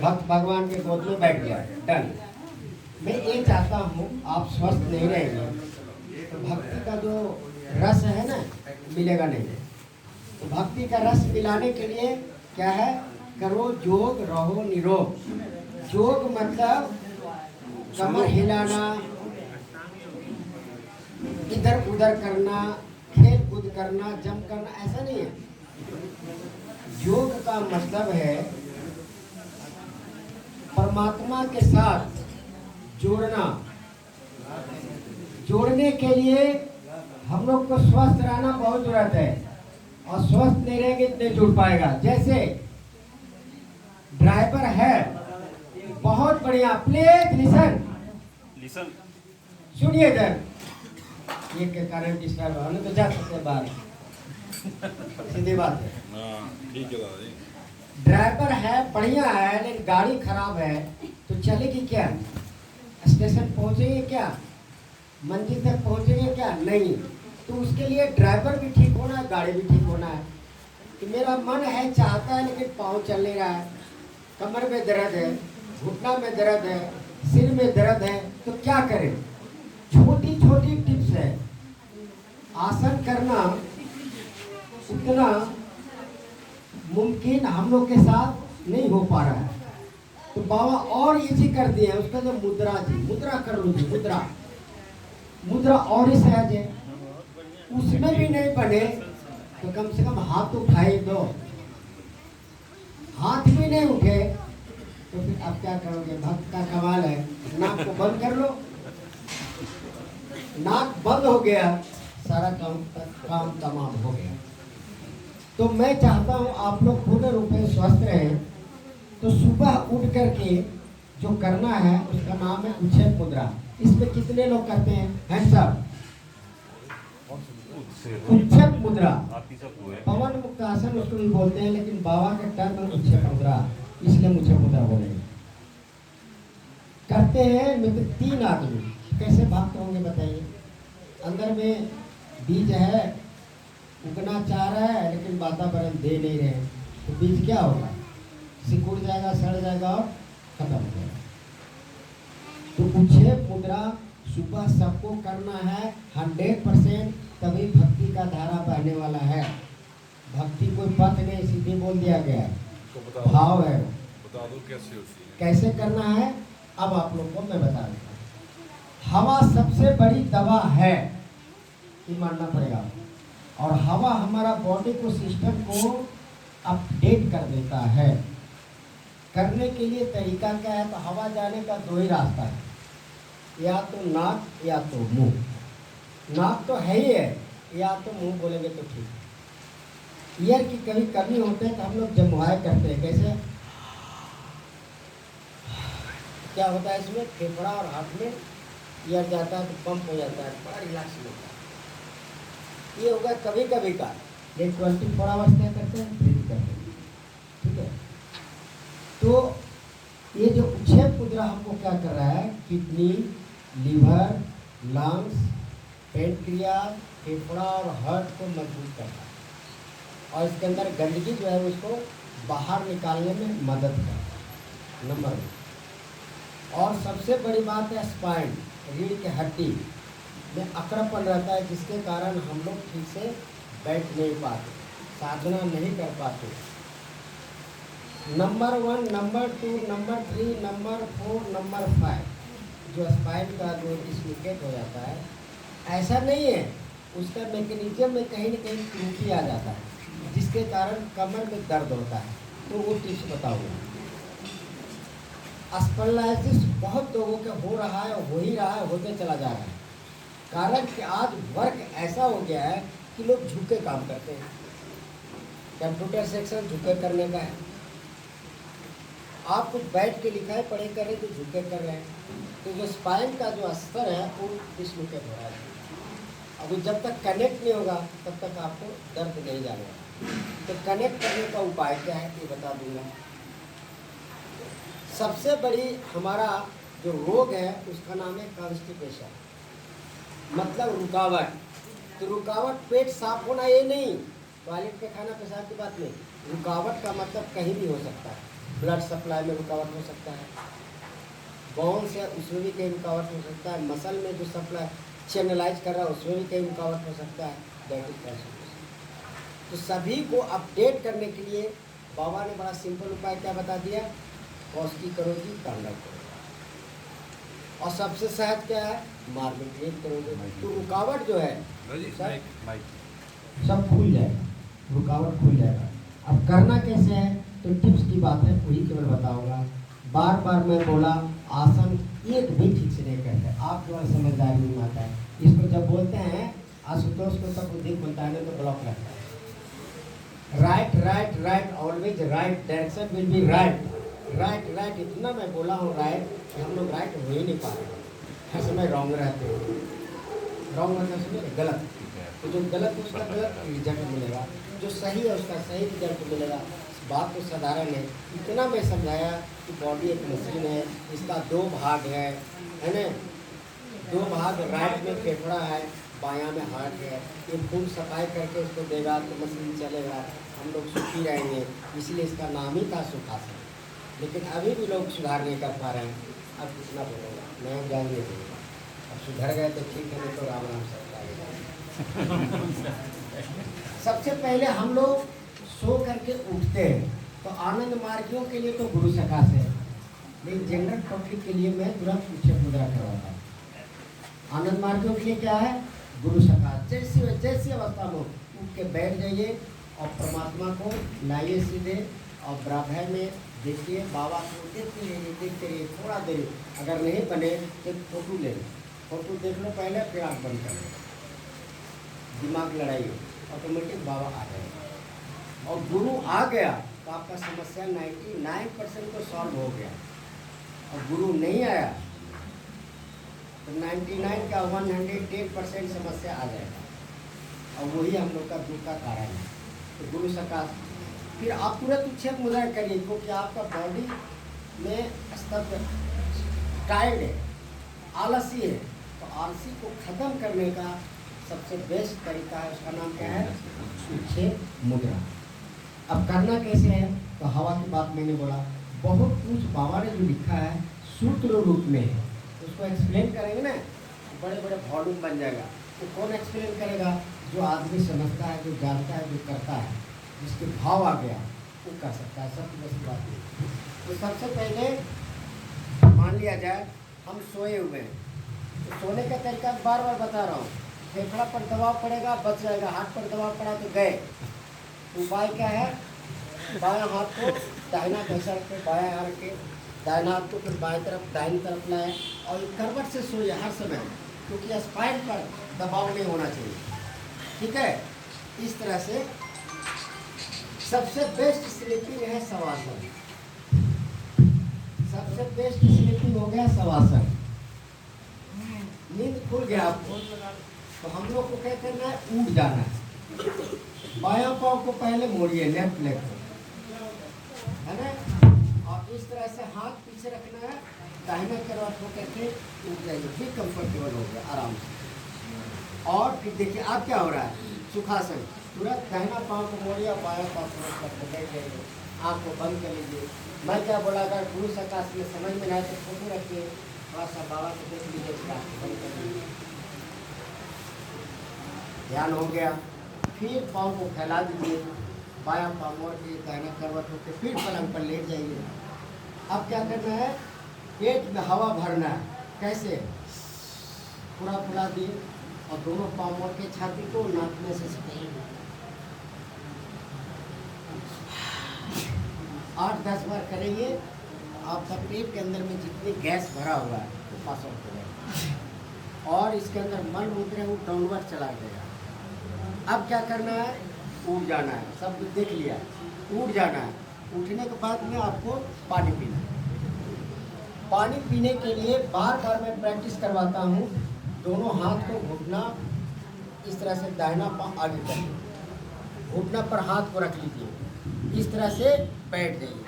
भक्त भगवान के गोद में बैठ गया, डन। मैं ये चाहता हूँ आप स्वस्थ नहीं रहेंगे तो भक्ति का जो रस है ना मिलेगा नहीं। तो भक्ति का रस मिलाने के लिए क्या है, करो योग रहो निरोग। योग मतलब कमर हिलाना, इधर उधर करना, खेल कूद करना, जम करना, ऐसा नहीं है। योग का मतलब है परमात्मा के साथ जोड़ना। जोड़ने के लिए हम लोग को स्वस्थ रहना बहुत जरूरत है, और स्वस्थ नहीं रहेंगे नहीं जुड़ पाएगा। जैसे ड्राइवर है, बहुत बढ़िया, प्लीज लिसन, सुनिए इधर। ये के कारण डिस्टर्ब होने तो जा सकते हैं बाहर, सीधी बात है। ठीक है दादा। ड्राइवर है, बढ़िया है, लेकिन गाड़ी खराब है तो चलेगी क्या? स्टेशन पहुंचेंगे क्या? मंजिल तक पहुंचेंगे क्या? नहीं। तो उसके लिए ड्राइवर भी ठीक होना है, गाड़ी भी ठीक होना है। कि मेरा मन है, चाहता है, लेकिन पाँव चल नहीं रहा है, कमर में दर्द है, घुटना में दर्द है, सिर में दर्द है, तो क्या करें? छोटी छोटी टिप्स है। आसन करना उतना मुमकिन हम लोग के साथ नहीं हो पा रहा है, तो बाबा और इजी कर दिए। उसका जो मुद्रा जी, मुद्रा कर लो जी, मुद्रा और ही सहज है। उसमें भी नहीं बने तो कम से कम हाथ उठाए दो। हाथ भी नहीं उठे तो फिर आप क्या करोगे? भक्त का कमाल है, नाक को बंद कर लो। नाक बंद हो गया, सारा काम तमाम हो गया। तो मैं चाहता हूँ आप लोग पूर्ण रूप में स्वस्थ रहें। तो सुबह उठ करके जो करना है उसका नाम है उच्छेद मुद्रा। इसमें कितने लोग करते हैं? Hands up. उच्छेद मुद्रा, पवन मुक्तासन उसको भी बोलते हैं, लेकिन बाबा के टर्म में उच्छेद मुद्रा, इसलिए उच्छेद मुद्रा बोलेंगे। करते हैं मित्र 3 आदमी। कैसे भक्त होंगे बताइए? अंदर में बीज है, उगना चाह रहा है, लेकिन वातावरण दे नहीं रहे, तो बीज क्या होगा? सिकुड़ जाएगा, सड़ जाएगा और खत्म हो जाएगा। तो उच्छेद मुद्रा सुबह सबको करना है 100%, तभी भक्ति का धारा बहने वाला है। भक्ति कोई पथ नहीं, सीधे बोल दिया गया है, तो भाव है। बता दो कैसे होती है? कैसे करना है अब आप लोग को मैं बता देता हूँ। हवा सबसे बड़ी दवा है, ये मानना पड़ेगा। और हवा हमारा बॉडी को, सिस्टम को अपडेट कर देता है। करने के लिए तरीका क्या है? तो हवा जाने का 2 ही रास्ता है, या तो नाक या तो मुंह। नाक तो है ही है, या तो मुंह बोलेंगे तो ठीक। ईयर की कभी कमी होते है तो हम लोग जमुआए करते हैं। कैसे? क्या होता है इसमें? फेफड़ा और हाथ में ईयर जाता है तो पंप हो जाता है, बड़ा रिलैक्स मिलता है। ये होगा कभी कभी का, लेकिन 24 आवर्स क्या करते हैं? ब्रीथ करते हैं। ठीक है। तो ये जो उच्छेद मुद्रा हमको क्या कर रहा है? किडनी, लीवर, लंग्स, पेनक्रियास, फेफड़ा और हार्ट को मजबूत करता है, और इसके अंदर गंदगी जो है उसको बाहर निकालने में मदद करता है, नंबर 1। और सबसे बड़ी बात है स्पाइन, रीढ़ की हड्डी में अकड़पन रहता है, जिसके कारण हम लोग ठीक से बैठ नहीं पाते, साधना नहीं कर पाते। Number 1, number 2, number 3, number 4, number 5 जो स्पाइन का जो डिस्लोकेट हो जाता है, ऐसा नहीं है, उसका मैकेनिज्म में कहीं न कहीं त्रुटि आ जाता है, जिसके कारण कमर में दर्द होता है। तो वो टिप्स बताऊंगा। स्पॉन्डिलाइटिस बहुत लोगों के हो रहा है, हो ही रहा है, होते चला जा रहा है। कारण कि आज वर्क ऐसा हो गया है कि लोग झुके काम करते हैं। कंप्यूटर सेक्शन झुके करने का है, आप कुछ बैठ के लिखा है, पढ़े कर रहे तो झुके कर रहे हैं। तो जो स्पाइन का जो अस्तर है वो डिस्लोकेट हो रहा है। अभी जब तक कनेक्ट नहीं होगा तब तक आपको दर्द नहीं जाएगा। तो कनेक्ट करने का उपाय क्या है ये बता दूंगा। सबसे बड़ी हमारा जो रोग है उसका नाम है कॉन्स्टिपेशन, मतलब रुकावट। तो रुकावट पेट साफ होना ये नहीं, टॉयलेट पे खाना पेशाब की बात नहीं। रुकावट का मतलब कहीं भी हो सकता है। ब्लड सप्लाई में रुकावट हो सकता है, बोन्स है उसमें भी कहीं रुकावट हो सकता है, मसल में जो सप्लाई चैनलाइज कर रहा है उसमें भी कहीं रुकावट हो सकता है, दैट इज कैल्शियम। तो सभी को अपडेट करने के लिए बाबा ने बड़ा सिंपल उपाय क्या बता दिया, कौशकी करोगी तांडव करोगे, और सबसे सहज क्या है, मार्मिक ट्रेन करोगे। तो रुकावट जो है सब खुल जाएगा, रुकावट खुल जाएगा। अब करना कैसे है, तो टिप्स की बात है वही केवल बताऊंगा। बार बार मैं बोला आसन एक भी ठीक से नहीं करते, आप केवल समझदारी नहीं आता है। इसको जब बोलते हैं आशुतोष को तब बुद्धि बोलता है तो ब्लॉक लगता है। Right right right always right, direction will be right, right right इतना मैं बोला हूँ राइट कि हम लोग राइट हो ही नहीं पा रहे, हर समय रॉन्ग रहते हैं। रॉन्ग मतलब सुनिए गलत, तो जो गलत है उसका गलत रिजल्ट मिलेगा, जो सही है उसका सही रिजल्ट मिलेगा। बात तो साधारण है, इतना मैं समझाया कि बॉडी एक मशीन है, इसका दो भाग है ना, दो भाग, राइट में फेफड़ा है, बायां में हार्ट है। ये खूब सफाई करके उसको देगा तो मशीन चलेगा, हम लोग सुखी रहेंगे, इसलिए इसका नाम ही था सुखासन। लेकिन अभी भी लोग सुधार नहीं कर पा रहे हैं। अब कितना बोलेगा, मैं जाएंगे दूँगा, अब सुधर गए तो ठीक है, नहीं तो राम राम सब। सबसे पहले हम लोग सो करके उठते हैं, तो आनंद मार्गियों के लिए तो गुरु सका से, लेकिन जनरल पब्लिक के लिए मैं तुरंत उच्च मुद्रा करवाता हूँ। आनंद मार्गियों के लिए क्या है, गुरु सका। जैसी अवस्था में उठ के बैठ जाइए और परमात्मा को लाइए सीधे और ब्राह्मण में देखिए, बाबा को देखते रहिए थोड़ा देर। अगर नहीं बने तो फोटो ले लो, फोटो देख लो पहले, फिर आँख बंद कर लो, दिमाग लड़ाइए, ऑटोमेटिक बाबा आ जाएगा। और गुरु आ गया तो आपका समस्या 99% तो सॉल्व हो गया। और गुरु नहीं आया तो 99 का 110% समस्या आ जाएगा, और वही हम लोग का दुख का कारण है। तो गुरु सका, फिर आप तुरंत उच्छेद मुद्रा करिए, क्योंकि आपका बॉडी में स्तब्ध टायर्ड है, आलसी है, तो आलसी को ख़त्म करने का सबसे बेस्ट तरीका है, उसका नाम क्या है, उच्छेद मुद्रा। अब करना कैसे है, तो हवा की बात मैंने बोला, बहुत कुछ बाबा ने जो लिखा है सूत्र रूप में है, उसको एक्सप्लेन करेंगे ना, बड़े बड़े वॉल्यूम बन जाएगा। तो कौन एक्सप्लेन करेगा, जो आदमी समझता है, जो जानता है, जो करता है, जिसके भाव आ गया वो कर सकता है। सबसे बड़ी बात है। तो सबसे पहले मान लिया जाए हम सोए हुए हैं, तो सोने का तरीका बार बार बता रहा हूँ। फेफड़ा पर दबाव पड़ेगा बच जाएगा, हाथ पर दबाव पड़ा तो गए। उपाय क्या है, बायां हाथ को दाहिना घसा के बायां हाथ के दाहिना हाथ को फिर बाएं तरफ दाहिनी तरफ लाए और करवट से सोइए हर समय, क्योंकि स्पाइन पर दबाव नहीं होना चाहिए। ठीक है, इस तरह से सबसे बेस्ट स्लीपिंग है शवासन। सबसे बेस्ट स्लीपिंग हो गया शवासन। नींद खुल गया आपको, तो हम लोग को क्या करना है, उठ जाना है। बायां पाँव को पहले मोड़िए, लेफ्ट लेग को, है ना, और इस तरह से हाथ पीछे रखना है, दाहिना करवट होकर के उठ जाइए, फिर कंफर्टेबल हो गया आराम से। और फिर देखिए अब क्या हो रहा है, सुखासन। तुरंत दाहिना पाँव को मोड़िए, बायां पाँव को बैठ जाइए, आँख को बंद कर लीजिए। मैं क्या बोला, अगर गुरु सकाश में समझ में आए तो फोटो रखिए, थोड़ा सा बाबा को देख लीजिए, बंद कर लीजिए। ध्यान हो गया, फिर पाँव को फैला दीजिए, बायां पाँव मोड़ के दाहिना करवट होकर फिर पलंग पर लेट जाइए। अब क्या करना है, पेट में हवा भरना है। कैसे, पूरा फुला दिए और दोनों पाँव मोड़ के छाती को नापने से सटाइए। 8-10 बार करेंगे, आपका पेट के अंदर में जितनी गैस भरा हुआ है वो पास आउट हो जाएगा, और इसके अंदर मल मूत्र है वो डाउनवर्ड चला जाएगा। अब क्या करना है, उठ जाना है। सब कुछ देख लिया, उठ जाना है। उठने के बाद में आपको पानी पीना है। पानी पीने के लिए बार बार मैं प्रैक्टिस करवाता हूँ। दोनों हाथ को घुटना इस तरह से, दाहिना पाँव आगे करिए, घुटना पर हाथ को रख लीजिए, इस तरह से बैठ जाइए,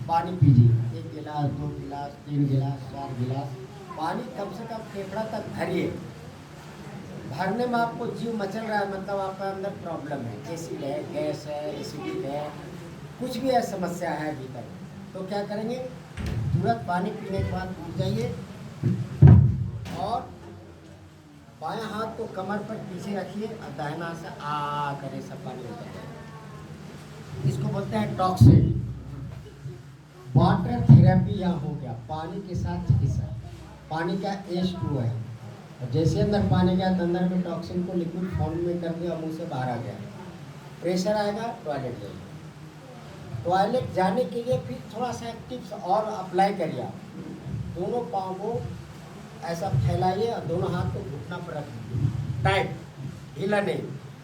पानी पीजिए। 1 गिलास, 2 गिलास, 3 गिलास, 4 गिलास पानी कम से कम फेफड़ा तक भरिए। भरने में आपको जीव मचल रहा है, मतलब आपका अंदर प्रॉब्लम है, एसिड है, गैस है, एसिडिक है, कुछ भी है, समस्या है भीतर, तो तो क्या करेंगे, तुरंत पानी पीने के बाद उठ जाइए और बाएं हाथ को कमर पर पीछे रखिए और दाहिना हाथ से आ करे सब पानी उतर जाए। इसको बोलते हैं टॉक्सिन। वाटर थेरेपी यहाँ हो गया, पानी के साथ चिकित्सा। पानी का H2 है और जैसे अंदर पानी गया तो अंदर में टॉक्सिन को लिक्विड फॉर्म में कर दिया, मुंह से बाहर आ गया। प्रेशर आएगा, टॉयलेट जाइए। टॉयलेट जाने के लिए फिर थोड़ा सा टिप्स और अप्लाई करिए। दोनों पाँव को ऐसा फैलाइए और दोनों हाथ को घुटना पर रख दीजिए, टाइट, ढीला नहीं।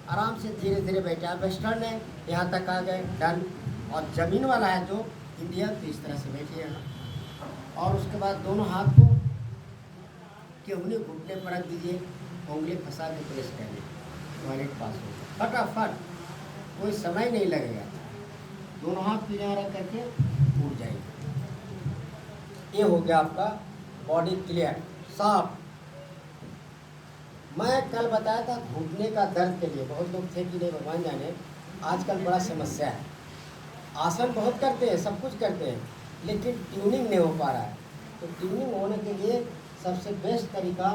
आराम से धीरे धीरे बैठे। आप वेस्टर्न है, यहाँ तक आ गए, डन। और ज़मीन वाला है जो इंडियन, तो इस तरह से बैठिए और उसके बाद दोनों हाथ को केवनी घुटने पर रख दीजिए, उंगली फंसा के प्रेस करिए, टॉयलेट पास हो फटाफट, कोई समय नहीं लगेगा। दोनों हाथ किनारा रख करके उठ जाइए। ये हो गया आपका बॉडी क्लियर, साफ। मैं कल बताया था घुटने का दर्द के लिए, बहुत लोग थे कि नहीं भगवान जाने, आजकल बड़ा समस्या है। आसन बहुत करते हैं, सब कुछ करते हैं, लेकिन ट्यूनिंग नहीं हो पा रहा है। तो ट्यूनिंग होने के लिए सबसे बेस्ट तरीका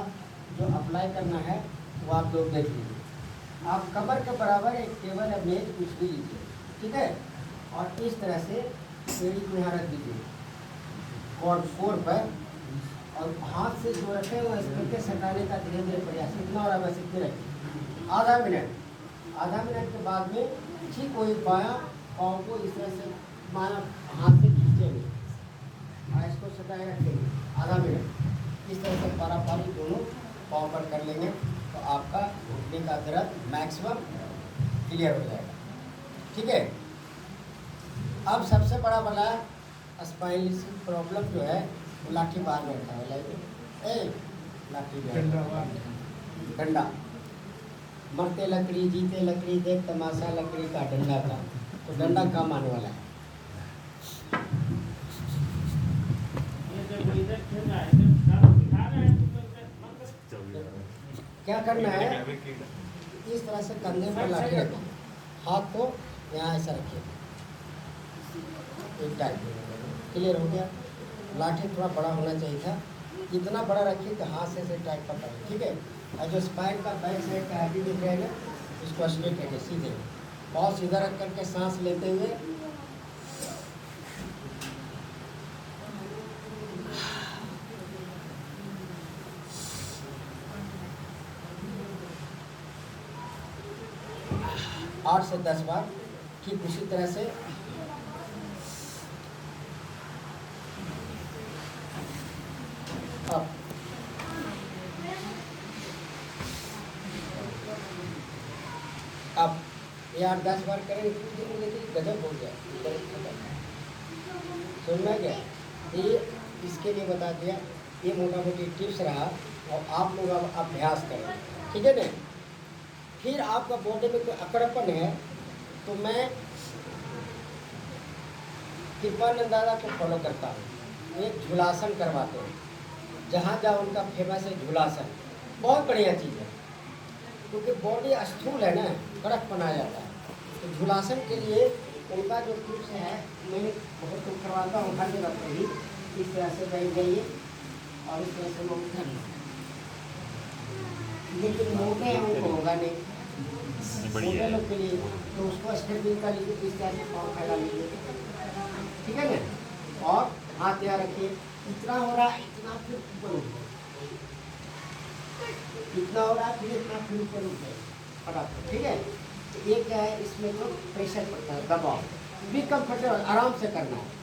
जो अप्लाई करना है वो आप लोग देख लीजिए। आप कमर के बराबर एक टेबल या मेज कुछ भी लीजिए, ठीक है, और इस तरह से एड़ी को यहाँ रख दीजिए कॉर्ड 4 पर, और हाथ से जो रखे वो स्पीकर सटाने का धीरे धीरे प्रयास, इतना और बस इतने रखिए। आधा मिनट के बाद में ठीक वही बायां पाँव को इस तरह से बायां हाथ से खींचेंगे और इसको सटाए रखेंगे आधा मिनट। इस तरह से पारापारी दोनों पाँव पर कर लेंगे तो आपका घुटने का दर्द मैक्सिमम क्लियर हो जाएगा, ठीक है। अब सबसे बड़ा वाला स्पाइनल प्रॉब्लम जो है वो लाठी बाहर बैठा है, लाठी डंडा, मरते लकड़ी जीते लकड़ी, देख तमाशा लकड़ी का डंडा का, तो डंडा काम आने वाला है। क्या करना है, इस तरह से कंधे पर लाठी रखें, हाथ को यहाँ ऐसा रखिए, एक टाइप क्लियर हो गया। लाठी थोड़ा बड़ा होना चाहिए था, इतना बड़ा रखिए कि हाथ से टाइट पकड़, ठीक है। और जो स्पाइन का बैक साइड का हड्डी दिख रहा है ना, इसको स्ट्रेट रखिए, सीधे पाँव सीधा रख करके सांस लेते हुए आठ से 10 बार, ठीक उसी तरह से अब ये 8-10 बार करेंगे, देखिए गजब हो गया, समझ में आ गया। ये इसके लिए बता दिया, ये मोटा मोटी टिप्स रहा और आप लोग अब अभ्यास करें, ठीक है ना। फिर आपका बॉडी में कोई अकड़पन है तो मैं कृपानंद दादा को फॉलो करता हूँ, एक झूलासन करवाते हैं, जहाँ जहाँ उनका फेमस है झूलासन, बहुत बढ़िया चीज़ है, क्योंकि बॉडी स्थूल है ना, कड़कपन आ जाता है। तो झूलासन के लिए उनका जो टिप्स है मैं बहुत कुछ करवाता हूँ हर जगह पर ही। इस तरह से बैठ जाइए और इस तरह से लोग कर, लेकिन मोटे हैं उनको होगा नहीं, मोटे लोग के लिए तो उसको स्ट्रेचिंग का लीजिए, इस तरह से पाँव फैला लीजिए, ठीक है ना। और हाथ यहाँ रखिए, इतना हो रहा है इतना, फिर ऊपर उठ जाए, इतना हो रहा है फिर इतना, फिर ऊपर उठ जाए फटाफट, ठीक है। तो ये क्या है, इसमें जो प्रेशर पड़ता है, दबाव, भी कंफर्टेबल आराम से करना है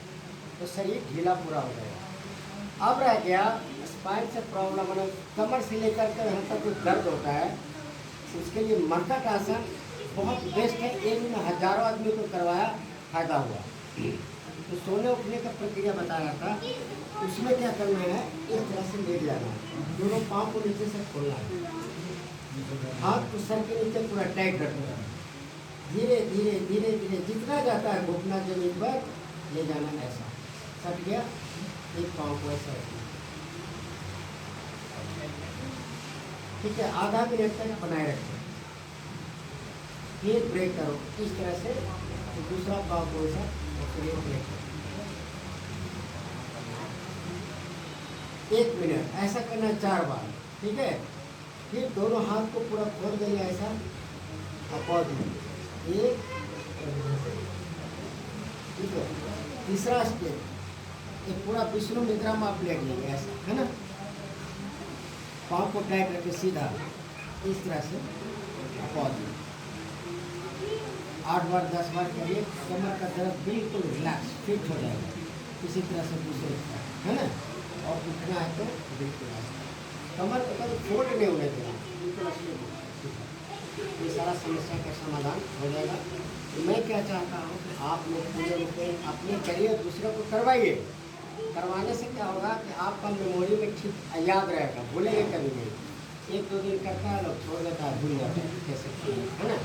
तो शरीर ढीला पूरा हो जाएगा। अब रह गया स्पाइन से प्रॉब्लम है, कमर से लेकर के यहाँ तक कोई दर्द होता है, उसके लिए मर्कट आसन बहुत बेस्ट है। एक दिन हजारों आदमी को करवाया, फायदा हुआ। तो सोने उठने का प्रक्रिया बता रहा था, उसमें क्या करना है, इस तरह से लेट जाना है, दोनों पाँव को नीचे से खोलना है, हाथ को सर के नीचे पूरा टाइट रखना है, धीरे धीरे धीरे धीरे जितना जाता है घुटना जमीन पर ले जाना, ऐसा सट गया, एक पाँव को ऐसा रखना, ठीक है। आधा मिनट तक बनाए रखें, फिर ब्रेक करो इस तरह से, तो दूसरा पाँव को ऐसा, और फिर ब्रेक करो। 1 मिनट ऐसा करना है 4 बार, ठीक है। फिर दोनों हाथ को पूरा खोल देंगे ऐसा और पॉज में 1, ठीक है। तीसरा स्टेप, ये पूरा विष्णु निद्रा में आप लेट लेंगे ऐसा, है ना। पाँव को टाइट रखे सीधा इस तरह से पॉज में 8 बार 10 बार करिए। कमर का दर्द बिल्कुल रिलैक्स फिट हो जाएगा। इसी तरह से दूसरे है ना। और उठना है तो बिल्कुल कमर को कभी फोल्ड नहीं होने देना, बिल्कुल ऐसे। ये सारा समस्या का समाधान हो जाएगा। तो मैं क्या चाहता हूँ कि आप लोग पूरे रूप में अपने करिए, दूसरे को करवाइए। करवाने से क्या होगा कि आपका मेमोरी में ठीक याद रहेगा, भूलेंगे कभी नहीं। 1-2 दिन करता है, लोग छोड़ देता है, भूल जाता है कैसे, है ना।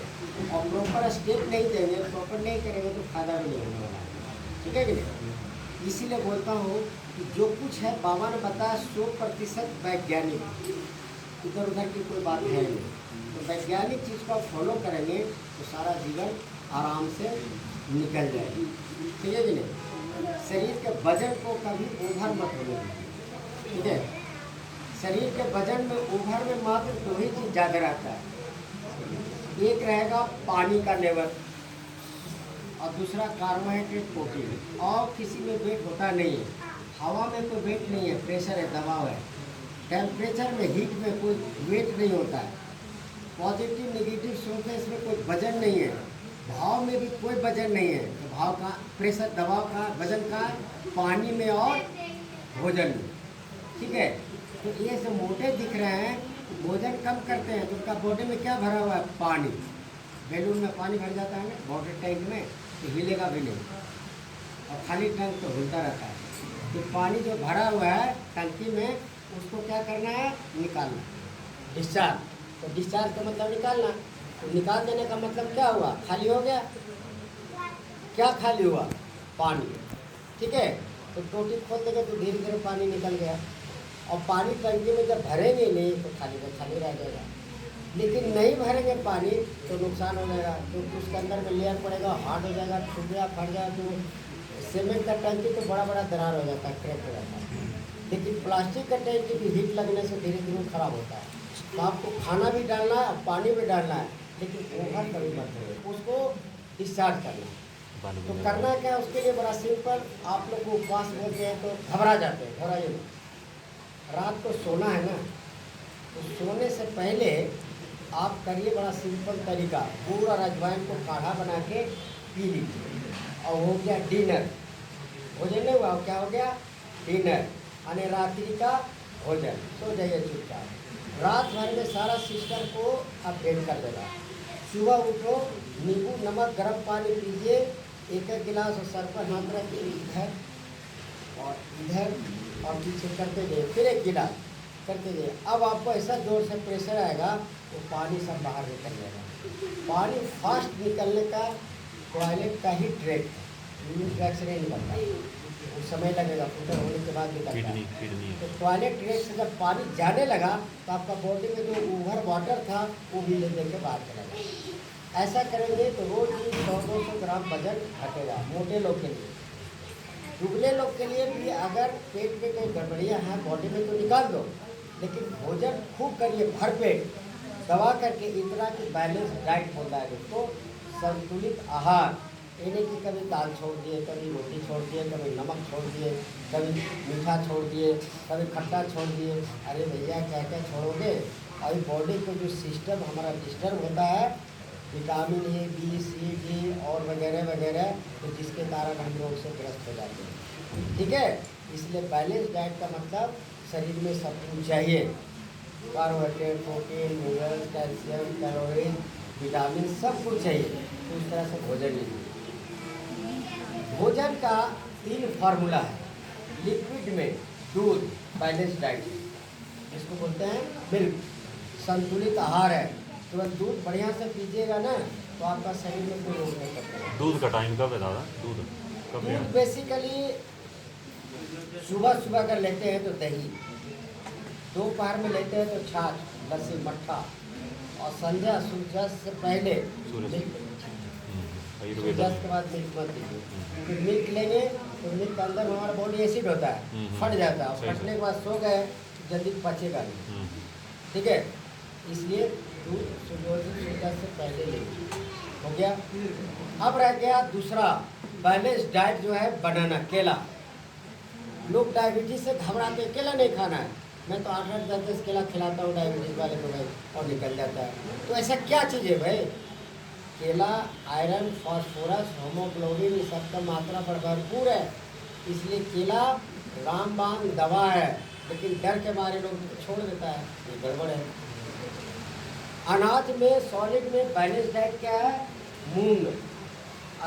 और प्रॉपर स्टेप नहीं देंगे, प्रॉपर नहीं करेंगे तो फायदा भी नहीं होने वाला है, ठीक है कि नहीं। इसीलिए बोलता हूँ कि जो कुछ है बाबा ने बताया 100% वैज्ञानिक, इधर उधर की कोई बात है नहीं। तो वैज्ञानिक चीज़ को फॉलो करेंगे तो सारा जीवन आराम से निकल जाएगी, ठीक है कि नहीं। शरीर के वजन को कभी ओवर मत होने दीजिए, ठीक है। शरीर के वजन में ओवर में मात्र 2 ही चीज़ ज़्यादा रहता है। एक रहेगा पानी का लेवल और दूसरा कार्बोहाइड्रेट प्रोटीन। और किसी में वेट होता नहीं है। हवा में कोई वेट नहीं है, प्रेशर है, दबाव है। टेम्परेचर में, हीट में कोई वेट नहीं होता है। पॉजिटिव नेगेटिव सोचते इसमें कोई वजन नहीं है। भाव में भी कोई वजन नहीं है। तो भाव का, प्रेशर, दबाव का, वजन का पानी में और भोजन में, ठीक है। तो ये जो मोटे दिख रहे हैं भोजन कम करते हैं तो उनका बॉडी में क्या भरा हुआ है, पानी। बैलून में पानी भर जाता है ना वाटर टैंक में, तो हिलेगा भी नहीं। और खाली टैंक तो हिलता रहता है। तो पानी जो भरा हुआ है टंकी में, उसको क्या करना है, निकालना, डिस्चार्ज। तो डिस्चार्ज का मतलब निकालना। तो निकाल देने का मतलब क्या हुआ, खाली हो गया। क्या खाली हुआ, पानी, ठीक है। तो टोटी खोल देंगे तो धीरे धीरे पानी निकल गया। और पानी टंकी में जब भरेंगे नहीं तो खाली का खाली रह जाएगा। लेकिन नहीं भरेंगे पानी तो नुकसान हो जाएगा, क्योंकि उसके अंदर में लेयर पड़ेगा, हार्ड हो जाएगा, टूटेगा, फट जाएगा। तो सीमेंट का टंकी तो बड़ा बड़ा दरार हो जाता है, क्रैक हो जाता है। लेकिन प्लास्टिक का टंकी भी हीट लगने से धीरे धीरे खराब होता है। तो आपको खाना भी डालना है, पानी भी डालना है, लेकिन ओवर कभी मत करें, उसको डिस्चार्ज करना है। तो करना क्या है उसके लिए, बड़ा सिंपल। आप लोग को उपवास बोलते हैं तो घबरा जाते हैं, घबराइए नहीं। रात को सोना है ना, तो सोने से पहले आप करिए बड़ा सिंपल तरीका। पूरा अजवाइन को काढ़ा बना के पी लीजिए और हो गया डिनर। भोजन नहीं हुआ, क्या हो गया, डिनर, यानी रात्रि का भोजन। सो जाइए चुपचाप। रात भर में सारा सिस्टम को अपडेट कर देगा। सुबह उठो, नींबू नमक गर्म पानी पीजिए, 1-1 गिलास, और सर पर हाथ रख के इधर और इधर और पीछे करते गए, फिर 1 गिलास करते गए। अब आपको ऐसा जोर से प्रेशर आएगा तो पानी सब बाहर निकल जाएगा। पानी फास्ट निकलने का टॉयलेट का ही ट्रैक है, ट्रैक से नहीं निकलता, कुछ समय लगेगा, फिल्टर होने के बाद निकलता है। तो टॉयलेट ट्रैक से जब पानी जाने लगा तो आपका बॉडी में जो ओवर वाटर था वो भी ले के बाहर चला गया। ऐसा करेंगे तो रोज 100-200 ग्राम वजन घटेगा मोटे लोग के लिए। दुबले लोग के लिए भी अगर पेट में कोई गड़बड़ियाँ हैं बॉडी में तो निकाल दो, लेकिन भोजन खूब करिए, भर पेट दबा करके। इतना कि बैलेंस डाइट होता है उसको, संतुलित आहार। यानी कि कभी दाल छोड़ दिए, कभी रोटी छोड़ दिए, कभी नमक छोड़ दिए, कभी मीठा छोड़ दिए, कभी खट्टा छोड़ दिए। अरे भैया क्या क्या छोड़ोगे। और बॉडी को जो सिस्टम हमारा डिस्टर्ब होता है, vitamin A, B, C, D और वगैरह वगैरह, तो जिसके कारण हम लोग से ग्रस्त हो जाते हैं, ठीक है। इसलिए बैलेंस डाइट का मतलब शरीर में सब कुछ चाहिए, carbohydrate, protein, minerals, calcium, calories, vitamin, सब कुछ चाहिए। तो इस तरह से भोजन लीजिए। भोजन का 3 फार्मूला है। लिक्विड में दूध, बैलेंस डाइट इसको बोलते हैं, मिल्क, संतुलित आहार है। तो बस दूध बढ़िया से पीजिएगा ना तो आपका शरीर में कोई रोग नहीं करता। दूध का टाइम कब है दादा, दूध कब है? दूध बेसिकली सुबह सुबह अगर लेते हैं तो दही, दोपहर में लेते हैं तो छाछ, लस्सी, मट्ठा, और संध्या सूर्यास्त से पहले मिल्क, सूर्यास्त के बाद मिल्क मत लीजिए। फिर मिल्क लेंगे तो मिल्क के अंदर हमारा बॉडी एसिड होता है, फट जाता है, सही है। फटने के बाद सो गए जल्दी पचेगा नहीं। ठीक है, इसलिए दूध सूर्योदय से पहले लेंगे। हो गया। अब रह गया दूसरा बैलेंस डाइट जो है बनाना, केला। लोग डायबिटीज से घबराते, केला नहीं खाना है। मैं तो 8-8 10-10 केला खिलाता हूँ डायबिटीज वाले को भाई, और निकल जाता है। तो ऐसा क्या चीज़ है भाई? केला आयरन, फास्फोरस, होमोग्लोबिन, ये सब का मात्रा पर भरपूर है। इसलिए केला रामबाण दवा है, लेकिन डर के मारे लोग छोड़ देता है, ये गड़बड़ है। अनाज में सॉलिड में बैलेंस डाइट क्या है? मूंग,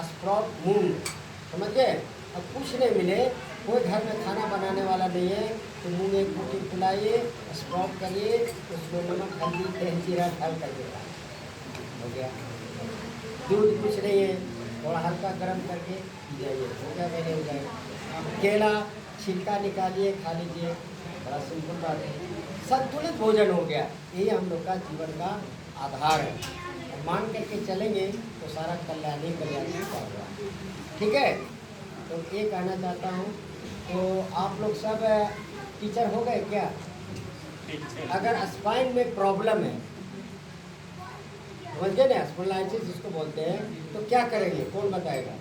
स्प्राउट मूंग, समझ गए। अब कुछ नहीं मिले, कोई घर में खाना बनाने वाला नहीं है, तो मूंग एक मुट्ठी फुलाइए, स्प्राउट करिए, उसमें नमक, हल्दी, तेल, जीरा डाल कर देता हो गया। दूध कुछ नहीं है, थोड़ा हल्का गर्म करके पी जाइए, हो गया, पहले हो जाएगा। केला छिलका निकालिए, खा लीजिए, बड़ा सिंपल बात है। संतुलित भोजन हो गया, यही हम लोग का जीवन का आधार है। और मान करके चलेंगे तो सारा कल्याण ही कल्याण होगा। ठीक है, तो ये कहना चाहता हूँ। तो आप लोग सब टीचर हो गए क्या? अगर स्पाइन में प्रॉब्लम है, समझ गए ना, स्पॉन्डिलाइटिस जिसको बोलते हैं, तो क्या करेंगे, कौन बताएगा?